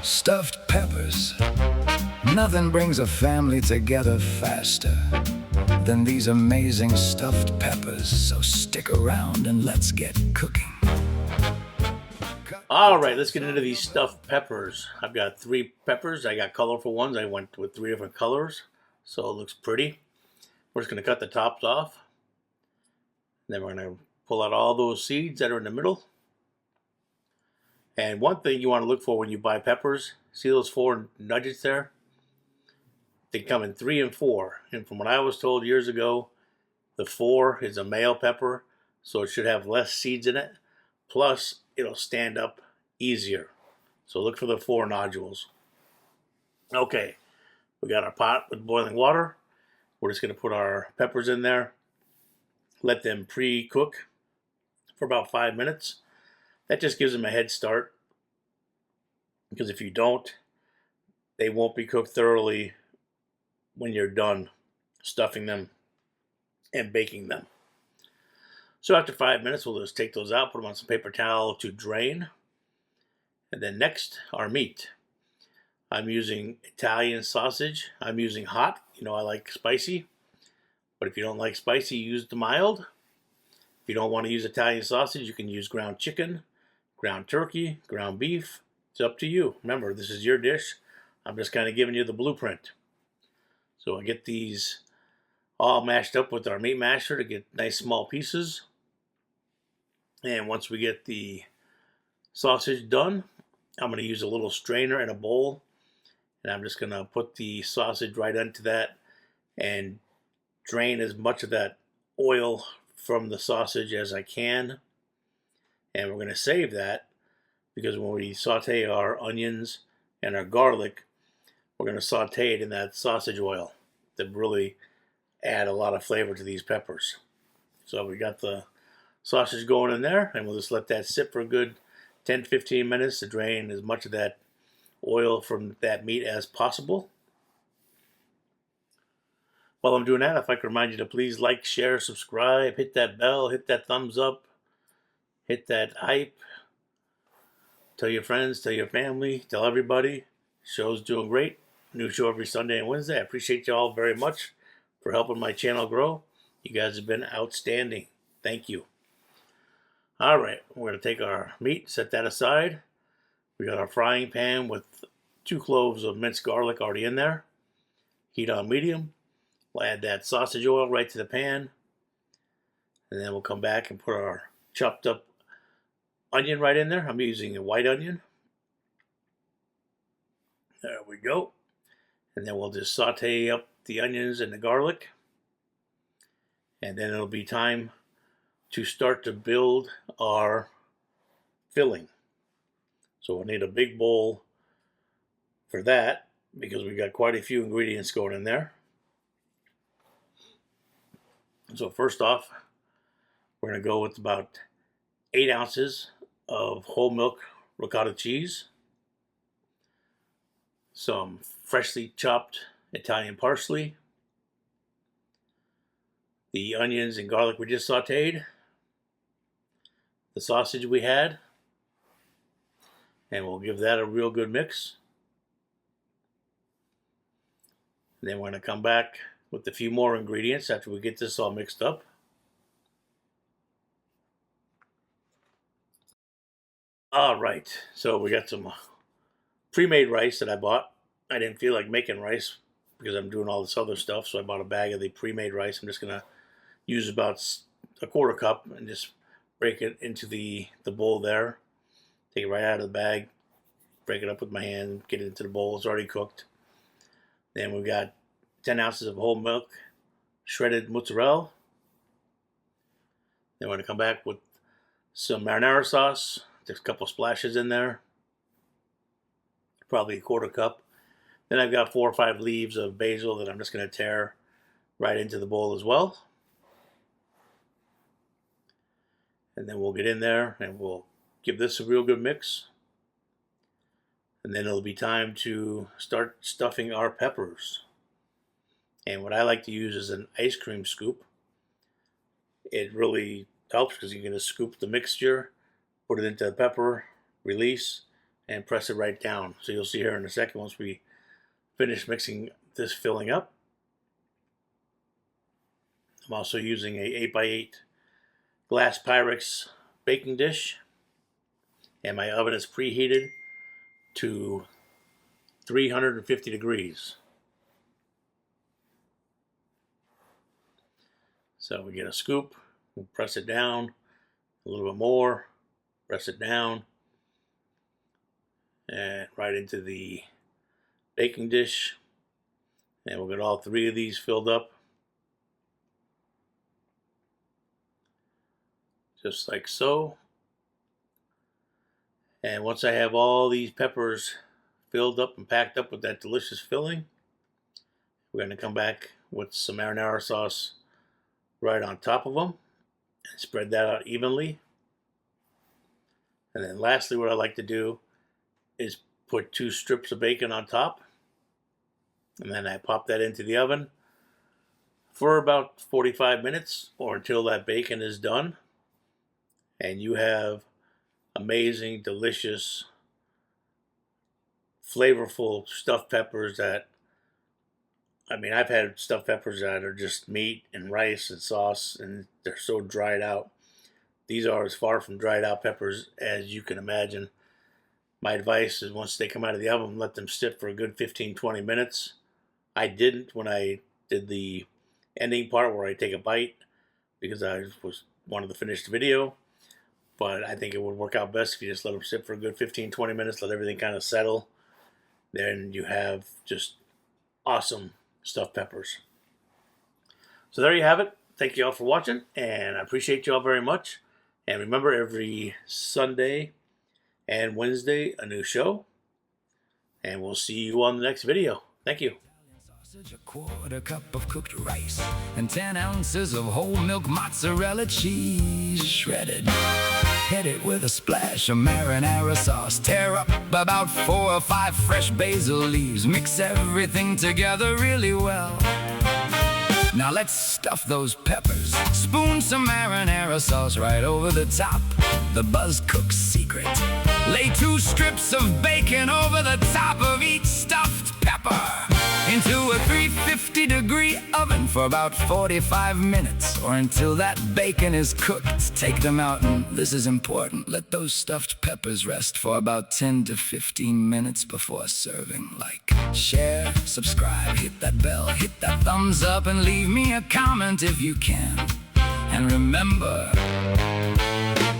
Stuffed peppers. Nothing brings a family together faster than these amazing stuffed peppers. So stick around and let's get cooking. All right, let's get into these stuffed peppers. I've got 3 peppers. I got colorful ones. I went with 3 different colors, so it looks pretty. We're just going to cut the tops off. Then we're going to pull out all those seeds that are in the middle. And one thing you want to look for when you buy peppers, see those 4 nuggets there? They come in 3 and 4. And from what I was told years ago, the 4 is a male pepper, so it should have less seeds in it. Plus, it'll stand up easier. So look for the 4 nodules. Okay, we got our pot with boiling water. We're just going to put our peppers in there. Let them pre-cook for about 5 minutes. That just gives them a head start, because if you don't, they won't be cooked thoroughly when you're done stuffing them and baking them. So after 5 minutes, we'll just take those out, put them on some paper towel to drain. And then next, our meat. I'm using Italian sausage. I'm using hot. You know, I like spicy. But if you don't like spicy, use the mild. If you don't want to use Italian sausage, you can use ground chicken, ground turkey, ground beef. It's up to you. Remember, this is your dish. I'm just kind of giving you the blueprint. So I get these all mashed up with our meat masher to get nice small pieces. And once we get the sausage done, I'm going to use a little strainer and a bowl. And I'm just going to put the sausage right into that and drain as much of that oil from the sausage as I can. And we're going to save that because when we saute our onions and our garlic, we're going to saute it in that sausage oil to really add a lot of flavor to these peppers. So we got the sausage going in there, and we'll just let that sit for a good 10-15 minutes to drain as much of that oil from that meat as possible. While I'm doing that, if I could remind you to please like, share, subscribe, hit that bell, hit that thumbs up, hit that hype. Tell your friends, tell your family, tell everybody. Show's doing great. New show every Sunday and Wednesday. I appreciate you all very much for helping my channel grow. You guys have been outstanding. Thank you. All right, we're going to take our meat, set that aside. We got our frying pan with 2 cloves of minced garlic already in there. Heat on medium. We'll add that sausage oil right to the pan. And then we'll come back and put our chopped up onion right in there. I'm using a white onion. There we go. And then we'll just saute up the onions and the garlic. And then it'll be time to start to build our filling. So we'll need a big bowl for that because we got quite a few ingredients going in there. So first off, we're going to go with about 8 ounces of whole milk ricotta cheese, some freshly chopped Italian parsley, the onions and garlic we just sauteed, the sausage we had, and we'll give that a real good mix. And then we're going to come back with a few more ingredients after we get this all mixed up. All right, so we got some pre-made rice that I bought. I didn't feel like making rice because I'm doing all this other stuff, so I bought a bag of the pre-made rice. I'm just going to use about a 1/4 cup and just break it into the bowl there. Take it right out of the bag, break it up with my hand, get it into the bowl. It's already cooked. Then we've got 10 ounces of whole milk, shredded mozzarella. Then we're going to come back with some marinara sauce. There's a couple splashes in there, probably a 1/4 cup. Then I've got 4 or 5 leaves of basil that I'm just going to tear right into the bowl as well. And then we'll get in there and we'll give this a real good mix. And then it'll be time to start stuffing our peppers. And what I like to use is an ice cream scoop. It really helps because you can just scoop the mixture, put it into the pepper, release, and press it right down. So you'll see here in a second once we finish mixing this filling up. I'm also using a 8x8 glass Pyrex baking dish, and my oven is preheated to 350 degrees. So we get a scoop, we'll press it down a little bit more, press it down, and right into the baking dish, and we'll get all 3 of these filled up, just like so. And once I have all these peppers filled up and packed up with that delicious filling, we're going to come back with some marinara sauce right on top of them and spread that out evenly. And then lastly, what I like to do is put 2 strips of bacon on top, and then I pop that into the oven for about 45 minutes or until that bacon is done, and you have amazing, delicious, flavorful stuffed peppers that, I mean, I've had stuffed peppers that are just meat and rice and sauce, and they're so dried out. These are as far from dried out peppers as you can imagine. My advice is once they come out of the oven, let them sit for a good 15-20 minutes. I didn't when I did the ending part where I take a bite because I wanted to finish the video. But I think it would work out best if you just let them sit for a good 15-20 minutes, let everything kind of settle. Then you have just awesome stuffed peppers. So there you have it. Thank you all for watching, and I appreciate you all very much. And remember, every Sunday and Wednesday, a new show. And we'll see you on the next video. Thank you. Sausage, a quarter cup of cooked rice, and 10 ounces of whole milk mozzarella cheese shredded. Hit it with a splash of marinara sauce. Tear up about 4 or 5 fresh basil leaves. Mix everything together really well. Now let's stuff those peppers. Spoon some marinara sauce right over the top. The Buzz Cook's secret. Lay 2 strips of bacon over the top of each stuffed pepper into a 350-degree oven for about 45 minutes or until that bacon is cooked. Take them out, and this is important, let those stuffed peppers rest for about 10 to 15 minutes before serving. Like, share, subscribe, hit that bell, hit that thumbs up, and leave me a comment if you can. And remember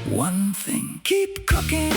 one thing, keep cooking.